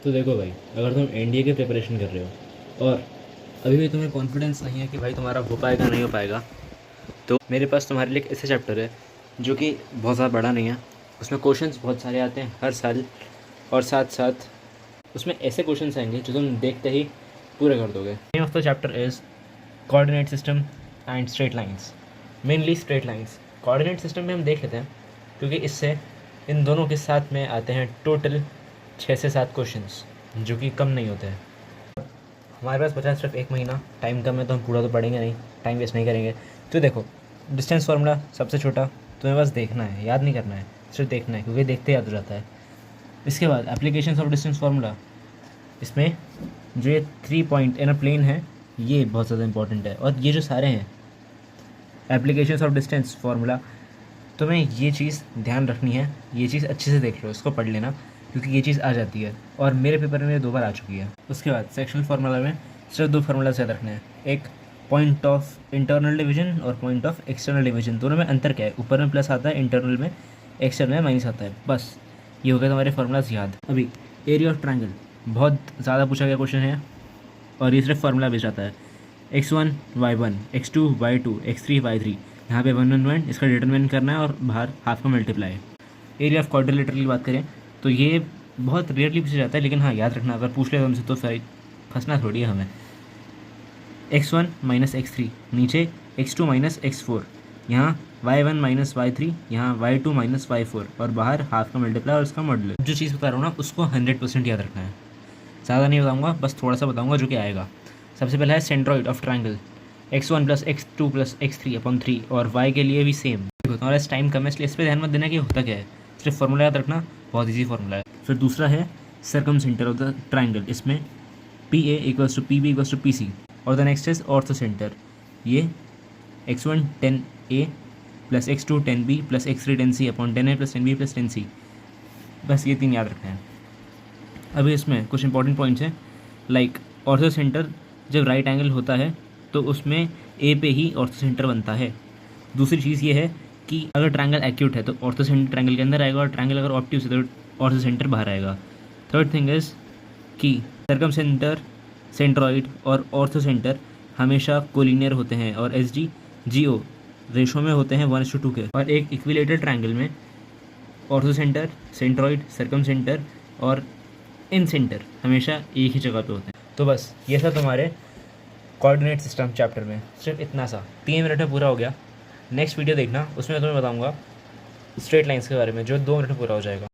तो देखो भाई, अगर तुम एनडीए की प्रिपरेशन कर रहे हो और अभी भी तुम्हें कॉन्फिडेंस नहीं है कि भाई तुम्हारा हो पाएगा नहीं हो पाएगा, तो मेरे पास तुम्हारे लिए एक ऐसा चैप्टर है जो कि बहुत ज़्यादा बड़ा नहीं है। उसमें क्वेश्चंस बहुत सारे आते हैं हर साल, और साथ साथ उसमें ऐसे क्वेश्चंस आएंगे जो तुम देखते ही पूरे कर दोगे। Name of the chapter is coordinate system and straight lines. Mainly straight lines. Coordinate system में हम देख लेते हैं, क्योंकि इससे इन दोनों के साथ में आते हैं टोटल 6 से 7 क्वेश्चंस, जो कि कम नहीं होते हैं। हमारे पास बचा सिर्फ 1 महीना, टाइम कम है तो हम पूरा तो पढ़ेंगे नहीं, टाइम वेस्ट नहीं करेंगे। तो देखो, डिस्टेंस फार्मूला सबसे छोटा, तुम्हें बस देखना है, याद नहीं करना है, सिर्फ देखना है, क्योंकि देखते याद हो जाता है। इसके बाद एप्लीकेशन ऑफ डिस्टेंस फार्मूला। इसमें जो ये 3 पॉइंट इन अ प्लेन है, ये बहुत ज़्यादा इंपॉर्टेंट है। और ये जो सारे हैं एप्लीकेशंस ऑफ डिस्टेंस फार्मूला, तुम्हें ये चीज़ ध्यान रखनी है, ये चीज़ अच्छे से देख लो, इसको पढ़ लेना, क्योंकि ये चीज़ आ जाती है और मेरे पेपर में 2 बार आ चुकी है। उसके बाद सेक्शनल फार्मूला में सिर्फ 2 फार्मूला याद रखना है, एक पॉइंट ऑफ इंटरनल डिवीजन और पॉइंट ऑफ एक्सटर्नल डिवीजन। दोनों में अंतर क्या है, ऊपर में प्लस आता है, इंटरनल में, एक्सटर्नल में माइनस आता है। बस ये हो गया तुम्हारे फार्मूलाज याद। अभी एरिया ऑफ ट्रायंगल बहुत ज़्यादा पूछा गया क्वेश्चन है, और ये सिर्फ फार्मूला बेस आता है। x1 y1, x2 y2, x3 y3। यहाँ पे 1 1 1 इसका डिटरमिनेंट करना है और बाहर हाफ का मल्टीप्लाई। एरिया ऑफ क्वाड्रिलेटरल की बात करें तो ये बहुत रेयरली पूछा जाता है, लेकिन हाँ याद रखना, अगर पूछ ले हमसे तो फिर फंसना थोड़ी है हमें। x1 माइनस x3, नीचे x2 माइनस x4, यहाँ y1 माइनस y3, यहाँ y2 माइनस y4, और बाहर हाफ का मल्टीप्लाई और उसका मॉडल। जो चीज़ बता रहा हूँ ना, उसको 100% याद रखना है। ज़्यादा नहीं बताऊँगा, बस थोड़ा सा बताऊँगा जो कि आएगा। सबसे पहला है centroid of triangle, x1 plus x2 plus x3 upon 3, और y के लिए भी सेम। देखो तुम्हारा इस टाइम कम है, इसलिए इस पर ध्यान मत देना कि होता क्या है, सिर्फ फार्मूला याद रखना, बहुत ईजी फार्मूला है। फिर दूसरा है circumcentre of the triangle, इसमें PA equals to PB equals to PC, और the next is orthocentre. ये x1 10A plus x2 10B plus x3 10C upon 10A plus 10B plus 10C। बस ये 3 याद रखना है। अभी इसमें कुछ इंपॉर्टेंट पॉइंट्स हैं, लाइक ऑर्थो सेंटर जब राइट एंगल होता है तो उसमें ए पे ही ऑर्थो सेंटर बनता है। दूसरी चीज़ ये है कि अगर ट्रायंगल एक्यूट है तो ऑर्थो सेंटर ट्रायंगल के अंदर आएगा, और ट्रायंगल अगर ऑब्ट्यूज है तो ऑर्थो सेंटर बाहर आएगा। थर्ड थिंग इज़ कि सर्कम सेंटर, सेंट्रॉइड और ऑर्थो सेंटर हमेशा कोलिनियर होते हैं, और SG/GO रेशो में होते हैं 1:2 के। और एक इक्विलेटरल ट्रायंगल में ortho centre, centroid, circum centre और इन सेंटर हमेशा एक ही जगह पे होते हैं। तो बस ये था तुम्हारे कोऑर्डिनेट सिस्टम चैप्टर में, सिर्फ इतना सा 3 मिनट में पूरा हो गया। नेक्स्ट वीडियो देखना, उसमें तुम्हें बताऊंगा स्ट्रेट लाइंस के बारे में, जो 2 मिनट में पूरा हो जाएगा।